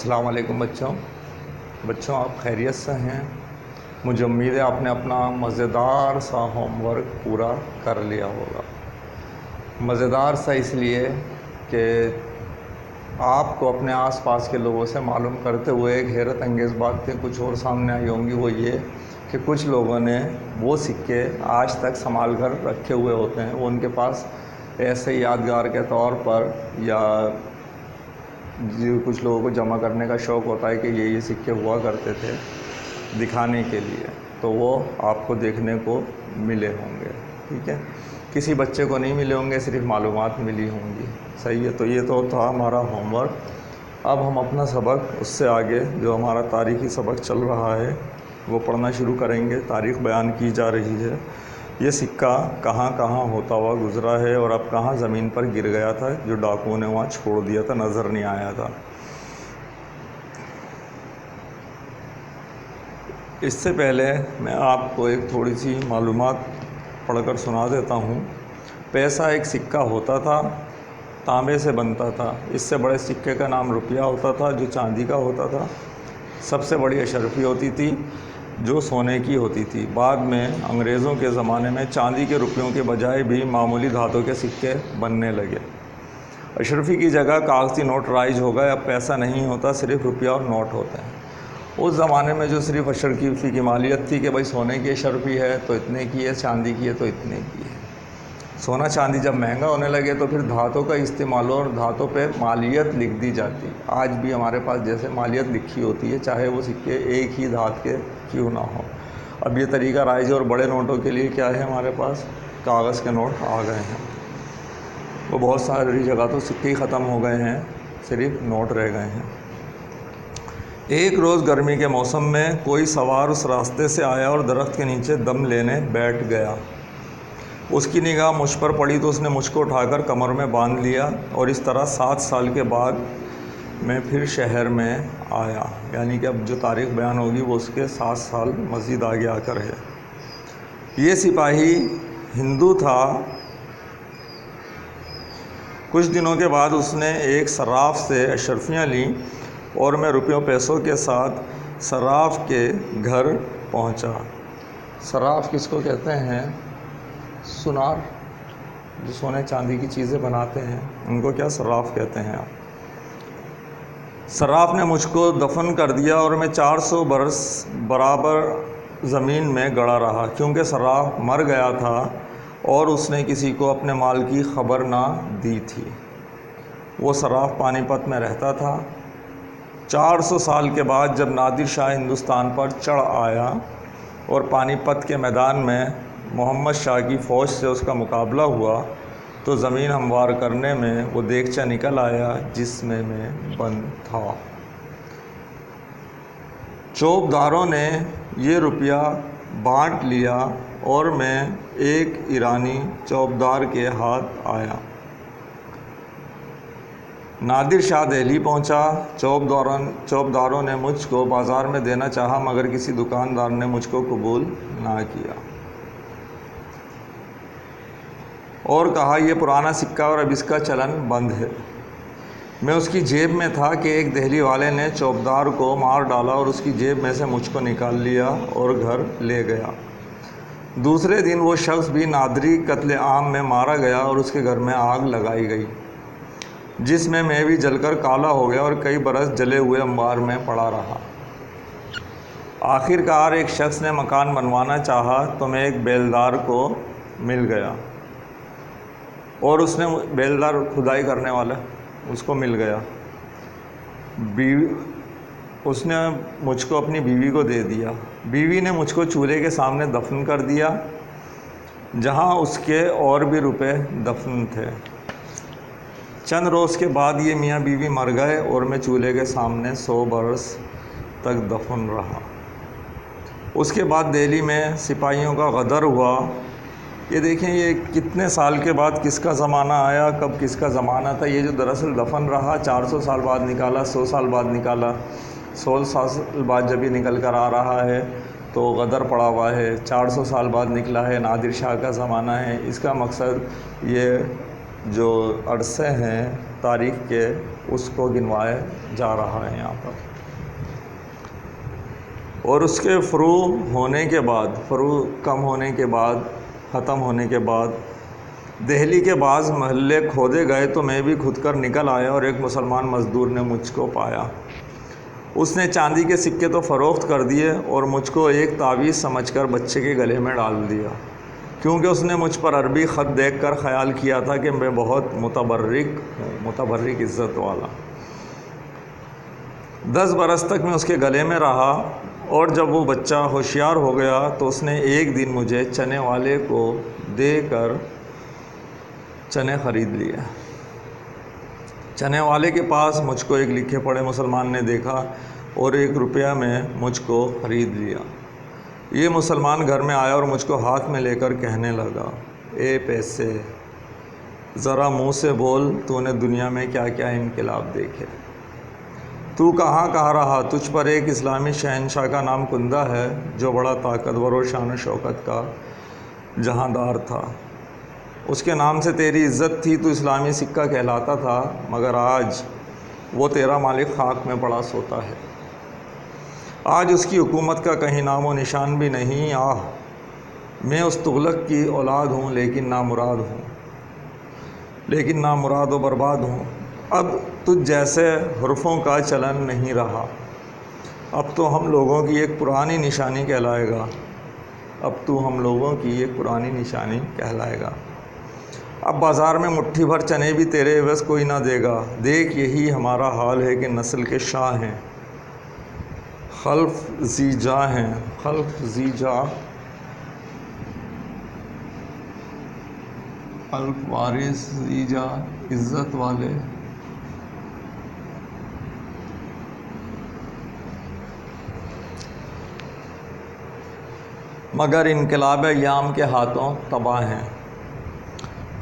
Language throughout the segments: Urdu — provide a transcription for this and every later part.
السلام علیکم بچوں آپ خیریت سے ہیں؟ مجھے امید ہے آپ نے اپنا مزیدار سا ہوم ورک پورا کر لیا ہوگا۔ مزیدار سا اس لیے کہ آپ کو اپنے آس پاس کے لوگوں سے معلوم کرتے ہوئے ایک حیرت انگیز بات کچھ اور سامنے آئی ہوں گی، وہ یہ کہ کچھ لوگوں نے وہ سکے آج تک سنبھال کر رکھے ہوئے ہوتے ہیں۔ وہ ان کے پاس ایسے یادگار کے طور پر یا کچھ لوگوں کو جمع کرنے کا شوق ہوتا ہے کہ یہ سکے ہوا کرتے تھے دکھانے کے لیے، تو وہ آپ کو دیکھنے کو ملے ہوں گے۔ ٹھیک ہے، کسی بچے کو نہیں ملے ہوں گے، صرف معلومات ملی ہوں گی۔ صحیح ہے، تو یہ تو تھا ہمارا ہوم ورک۔ اب ہم اپنا سبق اس سے آگے جو ہمارا تاریخی سبق چل رہا ہے وہ پڑھنا شروع کریں گے۔ تاریخ بیان کی جا رہی ہے، یہ سکہ کہاں کہاں ہوتا ہوا گزرا ہے اور اب کہاں زمین پر گر گیا تھا، جو ڈاکوؤں نے وہاں چھوڑ دیا تھا، نظر نہیں آیا تھا۔ اس سے پہلے میں آپ کو ایک تھوڑی سی معلومات پڑھ کر سنا دیتا ہوں۔ پیسہ ایک سکہ ہوتا تھا، تانبے سے بنتا تھا۔ اس سے بڑے سکے کا نام روپیہ ہوتا تھا، جو چاندی کا ہوتا تھا۔ سب سے بڑی اشرفی ہوتی تھی جو سونے کی ہوتی تھی۔ بعد میں انگریزوں کے زمانے میں چاندی کے روپیوں کے بجائے بھی معمولی دھاتوں کے سکے بننے لگے۔ اشرفی کی جگہ کاغذی نوٹ رائج ہو گئے۔ اب پیسہ نہیں ہوتا، صرف روپیہ اور نوٹ ہوتے ہیں۔ اس زمانے میں جو صرف اشرفی کی مالیت تھی کہ بھائی سونے کی اشرفی ہے تو اتنے کی ہے، چاندی کی ہے تو اتنے کی ہے۔ سونا چاندی جب مہنگا ہونے لگے تو پھر دھاتوں کا استعمال ہو اور دھاتوں پہ مالیت لکھ دی جاتی۔ آج بھی ہمارے پاس جیسے مالیت لکھی ہوتی ہے، چاہے وہ سکے ایک ہی دھات کے کیوں نہ ہو۔ اب یہ طریقہ رائج ہے اور بڑے نوٹوں کے لیے کیا ہے، ہمارے پاس کاغذ کے نوٹ آ گئے ہیں۔ وہ بہت ساری جگہ تو سکے ہی ختم ہو گئے ہیں، صرف نوٹ رہ گئے ہیں۔ ایک روز گرمی کے موسم میں کوئی سوار اس راستے سے آیا اور درخت کے نیچے دم لینے بیٹھ گیا۔ اس کی نگاہ مجھ پر پڑی تو اس نے مجھ کو اٹھا کر کمر میں باندھ لیا اور اس طرح 7 سال کے بعد میں پھر شہر میں آیا۔ یعنی کہ اب جو تاریخ بیان ہوگی وہ اس کے 7 سال مزید آگے آ کر ہے۔ یہ سپاہی ہندو تھا۔ کچھ دنوں کے بعد اس نے ایک صراف سے اشرفیاں لیں اور میں روپیوں پیسوں کے ساتھ صراف کے گھر پہنچا۔ صراف کس کو کہتے ہیں؟ سونار، جو سونے چاندی کی چیزیں بناتے ہیں، ان کو کیا صراف کہتے ہیں آپ۔ صراف نے مجھ کو دفن کر دیا اور میں 400 برس برابر زمین میں گڑا رہا، کیونکہ صراف مر گیا تھا اور اس نے کسی کو اپنے مال کی خبر نہ دی تھی۔ وہ صراف پانی پت میں رہتا تھا۔ 400 سال کے بعد جب نادر شاہ ہندوستان پر چڑھ آیا اور پانی پت کے میدان میں محمد شاہ کی فوج سے اس کا مقابلہ ہوا تو زمین ہموار کرنے میں وہ دیگچہ نکل آیا جس میں بند تھا۔ چوبداروں نے یہ روپیہ بانٹ لیا اور میں ایک ایرانی چوبدار کے ہاتھ آیا۔ نادر شاہ دہلی پہنچا۔ چوبداروں نے مجھ کو بازار میں دینا چاہا مگر کسی دکاندار نے مجھ کو قبول نہ کیا اور کہا یہ پرانا سکہ اور اب اس کا چلن بند ہے۔ میں اس کی جیب میں تھا کہ ایک دہلی والے نے چوبدار کو مار ڈالا اور اس کی جیب میں سے مجھ کو نکال لیا اور گھر لے گیا۔ دوسرے دن وہ شخص بھی نادری قتل عام میں مارا گیا اور اس کے گھر میں آگ لگائی گئی، جس میں بھی جل کر کالا ہو گیا اور کئی برس جلے ہوئے انبار میں پڑا رہا۔ آخر کار ایک شخص نے مکان بنوانا چاہا تو میں ایک بیلدار کو مل گیا اور اس نے بیلدار کھدائی کرنے والا اس کو مل گیا۔ اس نے مجھ کو اپنی بیوی کو دے دیا۔ بیوی نے مجھ کو چولہے کے سامنے دفن کر دیا جہاں اس کے اور بھی روپے دفن تھے۔ چند روز کے بعد یہ میاں بیوی مر گئے اور میں چولہے کے سامنے 100 برس تک دفن رہا۔ اس کے بعد دہلی میں سپاہیوں کا غدر ہوا۔ یہ دیکھیں یہ کتنے سال کے بعد کس کا زمانہ آیا، کب کس کا زمانہ تھا۔ یہ جو دراصل دفن رہا 400 سال بعد نکالا، 100 سال بعد نکالا، 100 سال بعد جب یہ نکل کر آ رہا ہے تو غدر پڑا ہوا ہے، 400 سال بعد نکلا ہے، نادر شاہ کا زمانہ ہے۔ اس کا مقصد یہ جو عرصے ہیں تاریخ کے اس کو گنوایا جا رہا ہے یہاں پر، اور اس کے فروغ کم ہونے کے بعد ختم ہونے کے بعد دہلی کے بعض محلے کھودے گئے تو میں بھی کھود کر نکل آیا اور ایک مسلمان مزدور نے مجھ کو پایا۔ اس نے چاندی کے سکے تو فروخت کر دیے اور مجھ کو ایک تعویذ سمجھ کر بچے کے گلے میں ڈال دیا، کیونکہ اس نے مجھ پر عربی خط دیکھ کر خیال کیا تھا کہ میں بہت متبرک عزت والا۔ 10 برس تک میں اس کے گلے میں رہا، اور جب وہ بچہ ہوشیار ہو گیا تو اس نے ایک دن مجھے چنے والے کو دے کر چنے خرید لیے۔ چنے والے کے پاس مجھ کو ایک لکھے پڑھے مسلمان نے دیکھا اور 1 روپیہ میں مجھ کو خرید لیا۔ یہ مسلمان گھر میں آیا اور مجھ کو ہاتھ میں لے کر کہنے لگا، اے پیسے، ذرا منہ سے بول، تو نے دنیا میں کیا کیا انقلاب دیکھے، تو کہاں رہا، تجھ پر ایک اسلامی شہنشاہ کا نام کندہ ہے جو بڑا طاقتور اور شان و شوکت کا جہاندار تھا، اس کے نام سے تیری عزت تھی، تو اسلامی سکہ کہلاتا تھا، مگر آج وہ تیرا مالک خاک میں پڑا سوتا ہے، آج اس کی حکومت کا کہیں نام و نشان بھی نہیں۔ آہ، میں اس تغلق کی اولاد ہوں، لیکن نامراد و برباد ہوں۔ اب تجھ جیسے حرفوں کا چلن نہیں رہا، اب تو ہم لوگوں کی ایک پرانی نشانی کہلائے گا۔ اب بازار میں مٹھی بھر چنے بھی تیرے عوض کوئی نہ دے گا۔ دیکھ، یہی ہمارا حال ہے کہ نسل کے شاہ ہیں، خلف ذی جاہ خلف وارث ذی جاہ، عزت والے، مگر انقلاب ایام کے ہاتھوں تباہ ہیں۔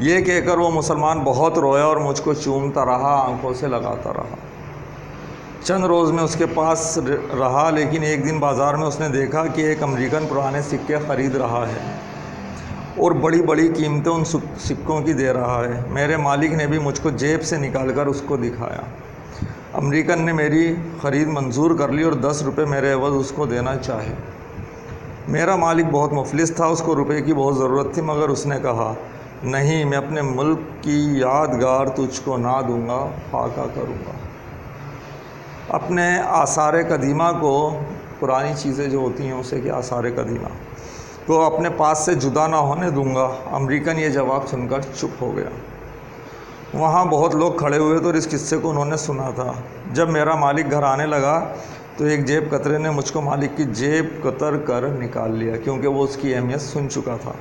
یہ کہہ کر وہ مسلمان بہت رویا اور مجھ کو چومتا رہا، آنکھوں سے لگاتا رہا۔ چند روز میں اس کے پاس رہا، لیکن ایک دن بازار میں اس نے دیکھا کہ ایک امریکن پرانے سکے خرید رہا ہے اور بڑی بڑی قیمتیں ان سکوں کی دے رہا ہے۔ میرے مالک نے بھی مجھ کو جیب سے نکال کر اس کو دکھایا۔ امریکن نے میری خرید منظور کر لی اور 10 روپے میرے عوض اس کو دینا چاہے۔ میرا مالک بہت مفلس تھا، اس کو روپے کی بہت ضرورت تھی، مگر اس نے کہا، نہیں، میں اپنے ملک کی یادگار تجھ کو نہ دوں گا، خاکہ کروں گا۔ اپنے آثار قدیمہ کو، پرانی چیزیں جو ہوتی ہیں اسے کہ آثار قدیمہ کو اپنے پاس سے جدا نہ ہونے دوں گا۔ امریکن یہ جواب سن کر چپ ہو گیا۔ وہاں بہت لوگ کھڑے ہوئے تھے اور اس قصے کو انہوں نے سنا تھا۔ جب میرا مالک گھر آنے لگا تو ایک جیب کترے نے مجھ کو مالک کی جیب کتر کر نکال لیا، کیونکہ وہ اس کی اہمیت سن چکا تھا،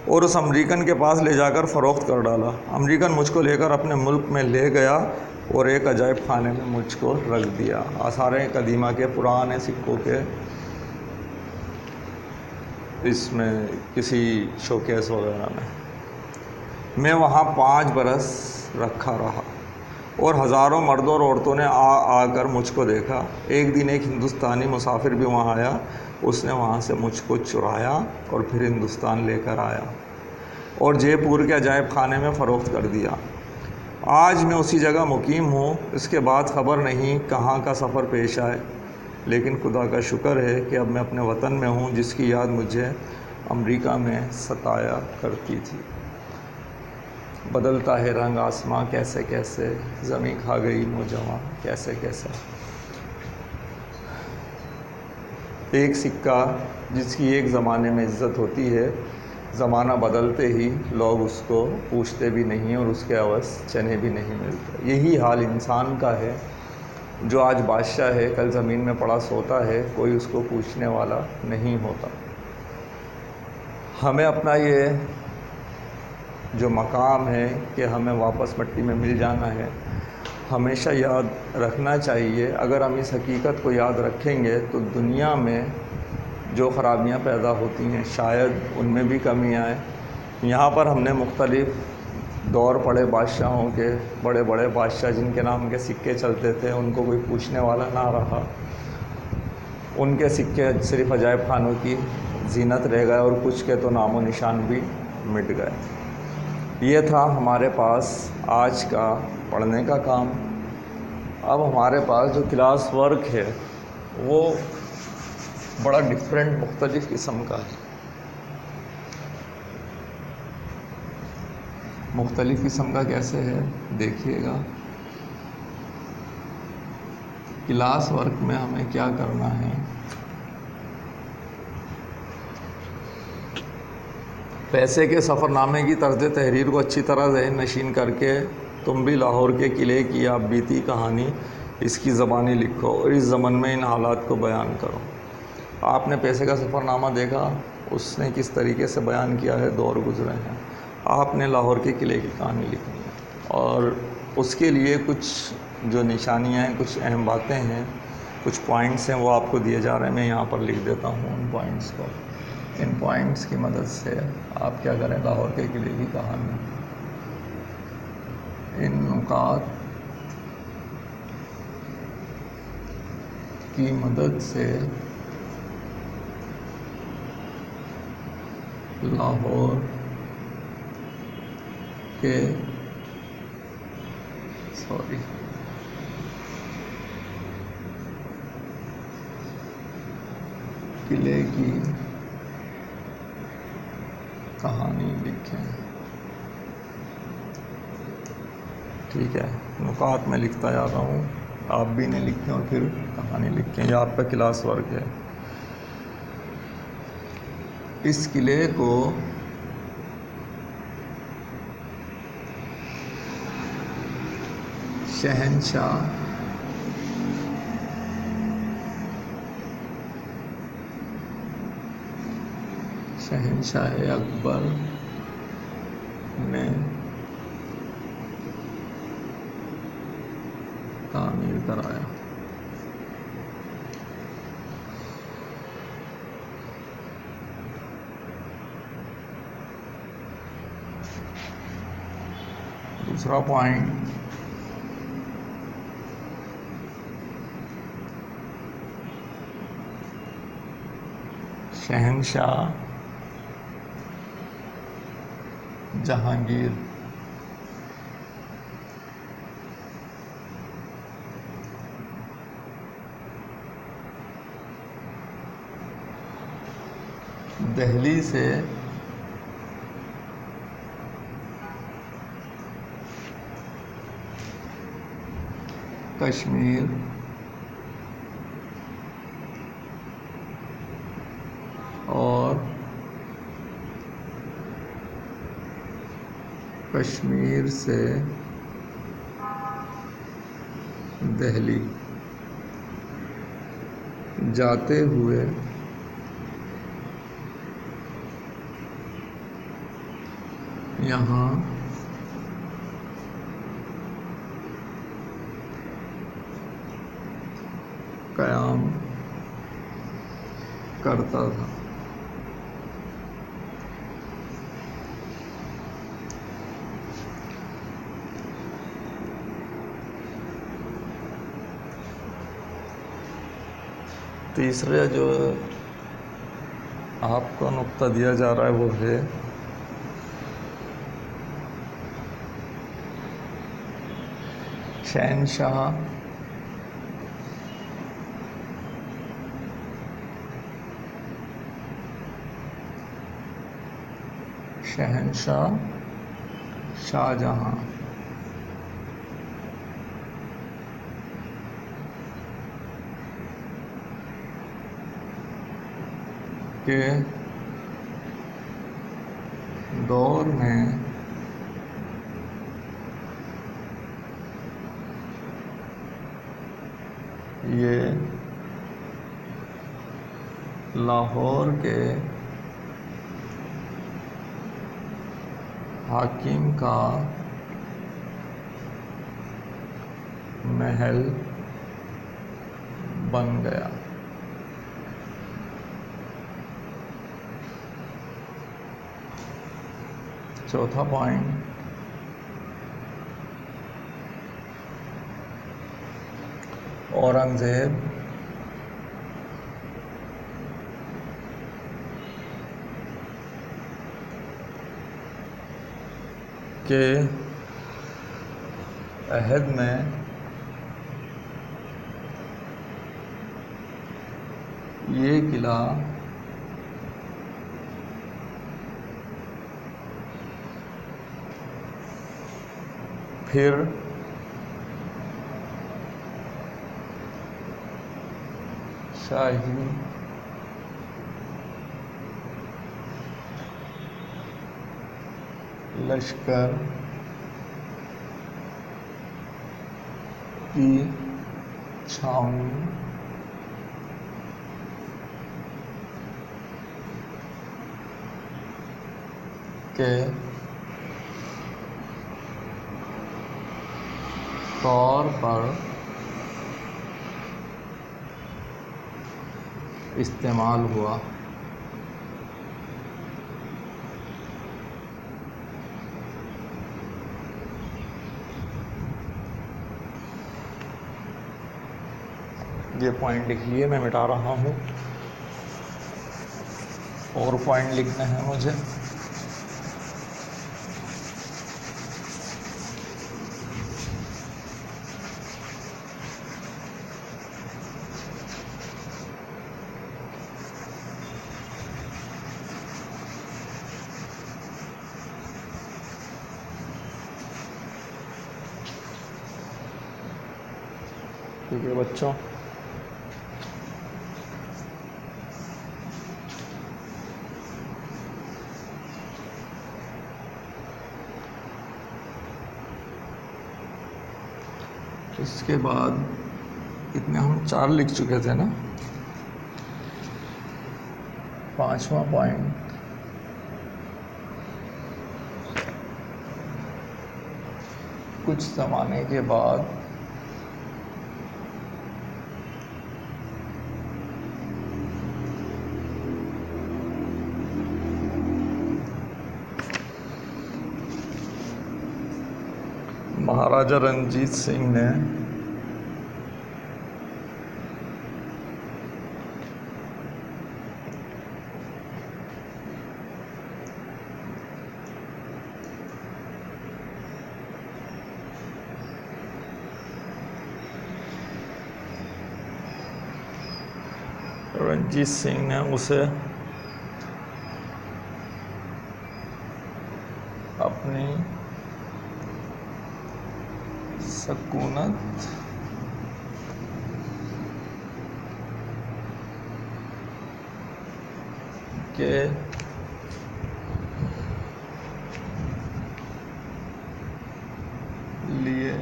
اور اس امریکن کے پاس لے جا کر فروخت کر ڈالا۔ امریکن مجھ کو لے کر اپنے ملک میں لے گیا اور ایک عجائب خانے میں مجھ کو رکھ دیا، آثار قدیمہ کے پرانے سکوں کے اس میں کسی شوکیس وغیرہ میں وہاں 5 برس رکھا رہا، اور ہزاروں مردوں اور عورتوں نے آ کر مجھ کو دیکھا۔ ایک دن ایک ہندوستانی مسافر بھی وہاں آیا، اس نے وہاں سے مجھ کو چرایا اور پھر ہندوستان لے کر آیا اور جے پور کے عجائب خانے میں فروخت کر دیا۔ آج میں اسی جگہ مقیم ہوں۔ اس کے بعد خبر نہیں کہاں کا سفر پیش آئے، لیکن خدا کا شکر ہے کہ اب میں اپنے وطن میں ہوں، جس کی یاد مجھے امریکہ میں ستایا کرتی تھی۔ بدلتا ہے رنگ آسماں کیسے کیسے، زمیں کھا گئی نوجواں کیسے کیسے۔ ایک سکہ جس کی ایک زمانے میں عزت ہوتی ہے، زمانہ بدلتے ہی لوگ اس کو پوچھتے بھی نہیں اور اس کے عوض چنے بھی نہیں ملتے۔ یہی حال انسان کا ہے، جو آج بادشاہ ہے کل زمین میں پڑا سوتا ہے، کوئی اس کو پوچھنے والا نہیں ہوتا۔ ہمیں اپنا یہ جو مقام ہے کہ ہمیں واپس مٹی میں مل جانا ہے، ہمیشہ یاد رکھنا چاہیے۔ اگر ہم اس حقیقت کو یاد رکھیں گے تو دنیا میں جو خرابیاں پیدا ہوتی ہیں شاید ان میں بھی کمی آئے۔ یہاں پر ہم نے مختلف دور پڑے بادشاہوں کے، بڑے بڑے بادشاہ جن کے نام کے سکے چلتے تھے، ان کو کوئی پوچھنے والا نہ رہا، ان کے سکے صرف عجائب خانوں کی زینت رہ گئے اور کچھ کے تو نام و نشان بھی مٹ گئے۔ یہ تھا ہمارے پاس آج کا پڑھنے کا کام۔ اب ہمارے پاس جو کلاس ورک ہے وہ بڑا ڈفرینٹ، مختلف قسم کا ہے۔ مختلف قسم کا کیسے ہے دیکھیے گا۔ کلاس ورک میں ہمیں کیا کرنا ہے، پیسے کے سفر نامے کی طرز تحریر کو اچھی طرح ذہن نشین کر کے تم بھی لاہور کے قلعے کی آپ بیتی کہانی اس کی زبانی لکھو اور اس زمن میں ان حالات کو بیان کرو۔ آپ نے پیسے کا سفر نامہ دیکھا، اس نے کس طریقے سے بیان کیا ہے، دور گزرے ہیں۔ آپ نے لاہور کے قلعے کی کہانی لکھنی ہے اور اس کے لیے کچھ جو نشانیاں ہیں، کچھ اہم باتیں ہیں، کچھ پوائنٹس ہیں، وہ آپ کو دیے جا رہے ہیں۔ میں یہاں پر لکھ دیتا ہوں ان پوائنٹس کو۔ ان پوائنٹس کی مدد سے آپ کیا کریں، لاہور کے قلعے کی کہانی، ان نکات کی مدد سے لاہور کے قلعے کی کہانی لکھیں۔ ٹھیک ہے، نکات میں لکھتا جا رہا ہوں، آپ بھی نہیں لکھیں اور پھر کہانی لکھیں۔ یہ آپ کا کلاس ورک ہے۔ اس قلعے کو شہنشاہ اکبر نے تعمیر کرایا۔ دوسرا پوائنٹ، شہنشاہ جہانگیر دہلی سے کشمیر اور کشمیر سے دہلی جاتے ہوئے یہاں قیام کرتا تھا۔ تیسرا جو آپ کو نقطہ دیا جا رہا ہے وہ ہے شہنشاہ شاہجہاں کے دور میں یہ لاہور کے حاکم کا محل بن گیا۔ چوتھا پوائنٹ، اورنگزیب کے عہد میں یہ قلعہ پھر شاہی لشکر کی چھاؤنی کے طور پر استعمال ہوا۔ یہ پوائنٹ لکھ لیے، میں مٹا رہا ہوں، اور پوائنٹ لکھنا ہے مجھے۔ ٹھیک ہے بچوں، اس کے بعد اتنے ہم 4 لکھ چکے تھے نا۔ 5واں پوائنٹ، کچھ زمانے کے بعد مہاراجہ رنجیت سنگھ نے اسے اپنی سکونت کے لیے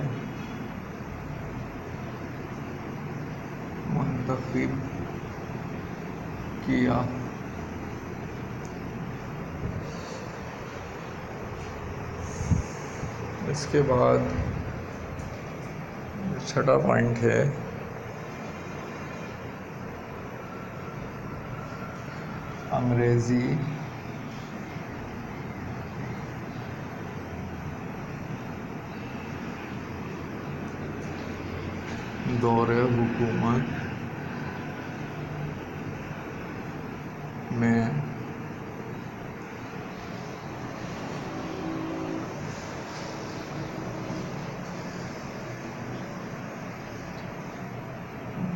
منتخب کیا۔ اس کے بعد 6واں پوائنٹ ہے انگریزی دور حکومت میں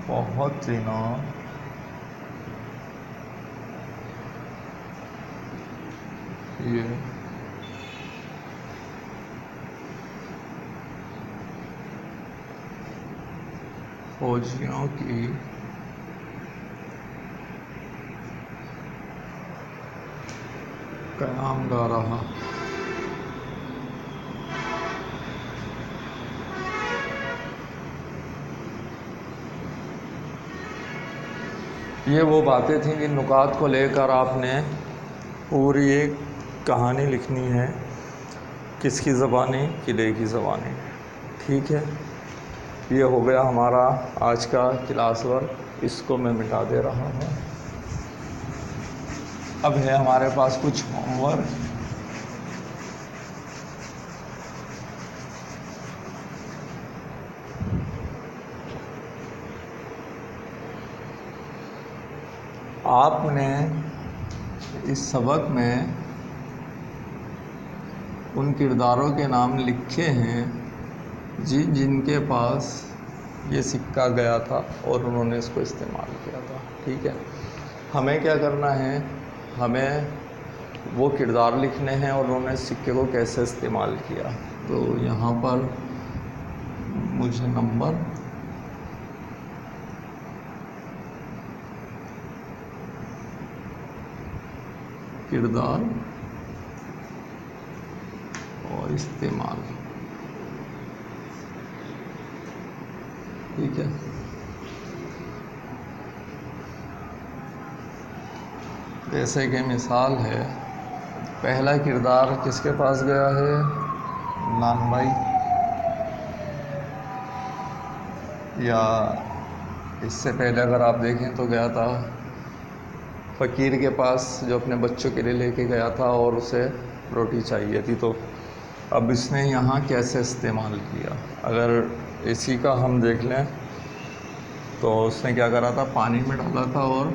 بہت دنوں یہ فوجیوں کی قیام گاہ رہا۔ یہ وہ باتیں تھیں کہ نکات کو لے کر آپ نے پوری ایک کہانی لکھنی ہے۔ کس کی زبانی؟ قلعے کی زبانی۔ ٹھیک ہے، یہ ہو گیا ہمارا آج کا کلاس ورک، اس کو میں مٹا دے رہا ہوں۔ اب ہے ہمارے پاس کچھ ہوم ورک۔ آپ نے اس سبق میں ان کرداروں کے نام لکھے ہیں جن کے پاس یہ سکہ گیا تھا اور انہوں نے اس کو استعمال کیا تھا. ٹھیک ہے، ہمیں کیا کرنا ہے، ہمیں وہ کردار لکھنے ہیں اور انہوں نے اس سکے کو کیسے استعمال کیا. تو یہاں پر مجھے نمبر کردار اور استعمال. ٹھیک ہے، جیسے کہ مثال ہے، پہلا کردار کس کے پاس گیا ہے، عمران بھائی، یا اس سے پہلے اگر آپ دیکھیں تو گیا تھا فقیر کے پاس، جو اپنے بچوں کے لیے لے کے گیا تھا اور اسے روٹی چاہیے تھی. تو اب اس نے یہاں کیسے استعمال کیا، اگر اسی کا ہم دیکھ لیں تو اس نے کیا کرا تھا، پانی میں ڈالا تھا اور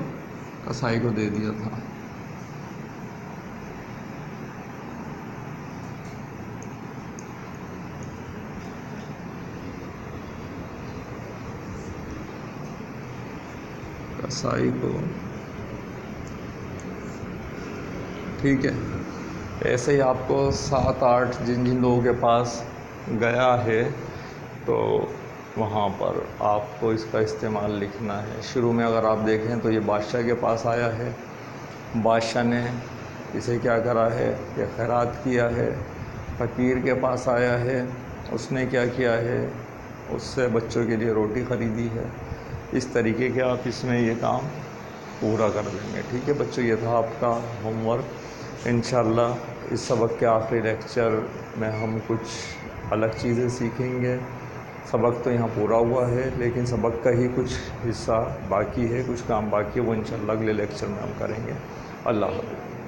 کسائی کو دے دیا تھا. کسائی کو، ٹھیک ہے. ایسے ہی آپ کو 7-8 جن لوگوں کے پاس گیا ہے تو وہاں پر آپ کو اس کا استعمال لکھنا ہے. شروع میں اگر آپ دیکھیں تو یہ بادشاہ کے پاس آیا ہے، بادشاہ نے اسے کیا کرا ہے کہ خیرات کیا ہے. فقیر کے پاس آیا ہے، اس نے کیا کیا ہے، اس سے بچوں کے لیے روٹی خریدی ہے. اس طریقے کے آپ اس میں یہ کام پورا کر دیں گے. ٹھیک ہے بچوں، یہ تھا آپ کا ہوم ورک. انشاءاللہ اس سبق کے آخری لیکچر میں ہم کچھ الگ چیزیں سیکھیں گے. سبق تو یہاں پورا ہوا ہے لیکن سبق کا ہی کچھ حصہ باقی ہے، کچھ کام باقی ہے، وہ انشاءاللہ اگلے لیکچر میں ہم کریں گے. اللہ حافظ.